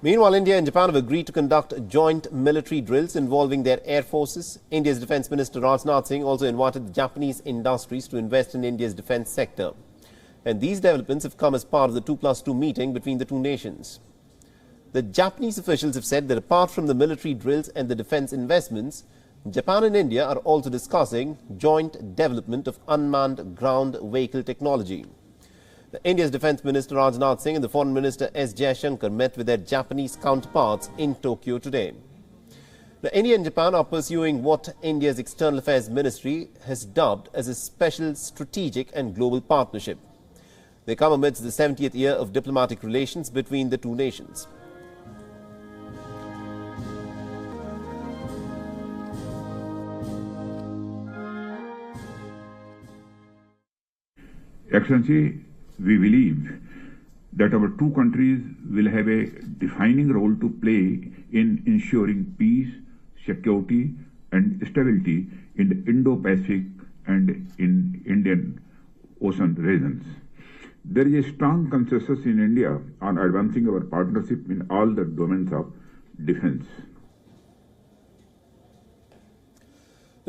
Meanwhile, India and Japan have agreed to conduct joint military drills involving their air forces. India's Defence Minister Rajnath Singh also invited the Japanese industries to invest in India's defence sector. And these developments have come as part of the 2+2 meeting between the two nations. The Japanese officials have said that apart from the military drills and the defence investments, Japan and India are also discussing joint development of unmanned ground vehicle technology. India's Defence Minister Rajnath Singh and the Foreign Minister S. Jaishankar met with their Japanese counterparts in Tokyo today. India and Japan are pursuing what India's External Affairs Ministry has dubbed as a special strategic and global partnership. They come amidst the 70th year of diplomatic relations between the two nations. Excellency, we believe that our two countries will have a defining role to play in ensuring peace, security and stability in the Indo-Pacific and in Indian Ocean regions. There is a strong consensus in India on advancing our partnership in all the domains of defense.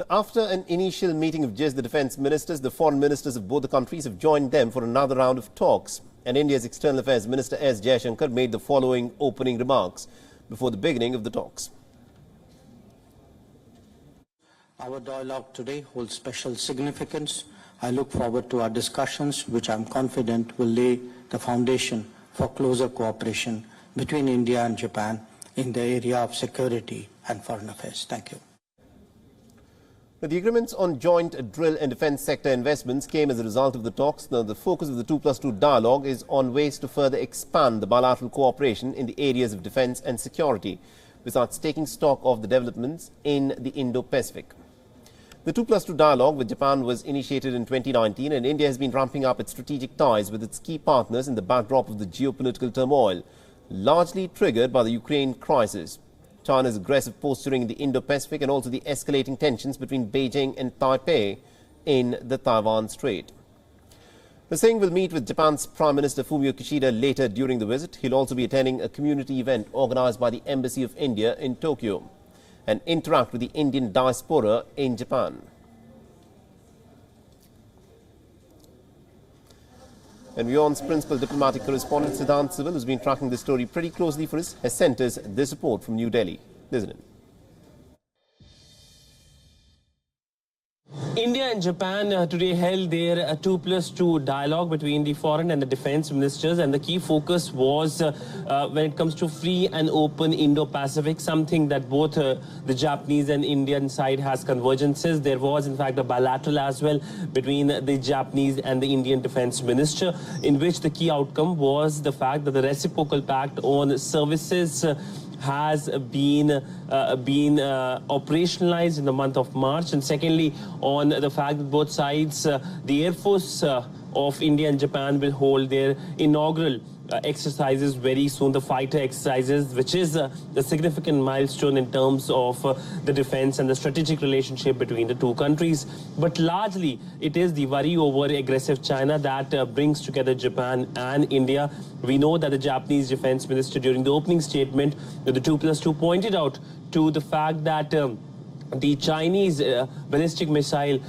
After an initial meeting of just the defence ministers, the foreign ministers of both the countries have joined them for another round of talks. And India's External Affairs Minister S. Jaishankar made the following opening remarks before the beginning of the talks. Our dialogue today holds special significance. I look forward to our discussions, which I am confident will lay the foundation for closer cooperation between India and Japan in the area of security and foreign affairs. Thank you. The agreements on joint drill and defence sector investments came as a result of the talks. Now, the focus of the 2+2 dialogue is on ways to further expand the bilateral cooperation in the areas of defence and security, besides taking stock of the developments in the Indo-Pacific. The 2+2 dialogue with Japan was initiated in 2019, and India has been ramping up its strategic ties with its key partners in the backdrop of the geopolitical turmoil, largely triggered by the Ukraine crisis. China's aggressive posturing in the Indo-Pacific and also the escalating tensions between Beijing and Taipei in the Taiwan Strait. The Singh will meet with Japan's Prime Minister Fumio Kishida later during the visit. He'll also be attending a community event organized by the Embassy of India in Tokyo and interact with the Indian diaspora in Japan. And WION's principal diplomatic correspondent Siddhant Sibbal, who's been tracking this story pretty closely for us, has sent us this report from New Delhi. Listen in. India and Japan today held their 2+2 dialogue between the foreign and the defense ministers, and the key focus was when it comes to free and open Indo-Pacific, something that both the Japanese and Indian side has convergences. There was in fact a bilateral as well between the Japanese and the Indian defense minister, in which the key outcome was the fact that the reciprocal pact on services has been operationalized in the month of March, and secondly on the fact that both sides, the Air Force of India and Japan will hold their inaugural exercises very soon, the fighter exercises, which is a significant milestone in terms of the defense and the strategic relationship between the two countries. But largely, it is the worry over aggressive China that brings together Japan and India. We know that the Japanese defense minister, during the opening statement, the 2+2 pointed out to the fact that the Chinese ballistic missile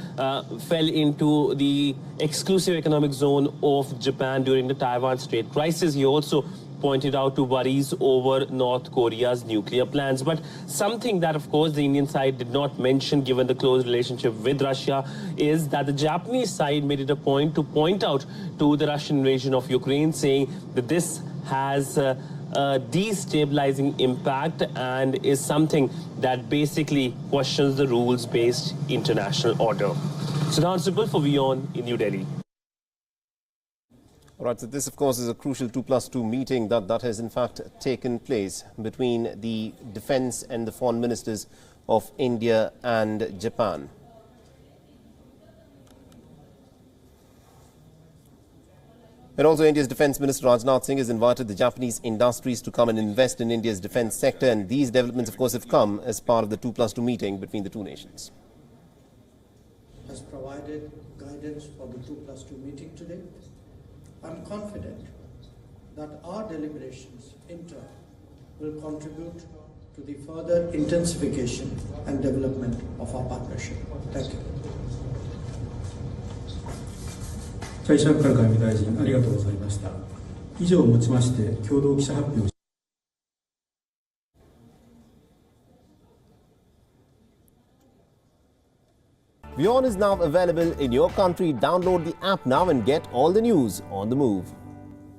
fell into the exclusive economic zone of Japan during the Taiwan Strait crisis. He also pointed out to worries over North Korea's nuclear plans. But something that, of course, the Indian side did not mention, given the close relationship with Russia, is that the Japanese side made it a point to point out to the Russian invasion of Ukraine, saying that this has a destabilizing impact and is something that basically questions the rules-based international order. Siddhant Sibbal for WION in New Delhi. All right, so this, of course, is a crucial 2+2 meeting that has in fact taken place between the defense and the foreign ministers of India and Japan. And also, India's Defence Minister Rajnath Singh has invited the Japanese industries to come and invest in India's defence sector. And these developments, of course, have come as part of the 2+2 meeting between the two nations. Has provided guidance for the 2+2 meeting today. I'm confident that our deliberations in turn will contribute to the further intensification and development of our partnership. Thank you. 石原外務大臣、ありがとうございました。以上をもちまして共同記者発表。WION is now available in your country. Download the app now and get all the news on the move.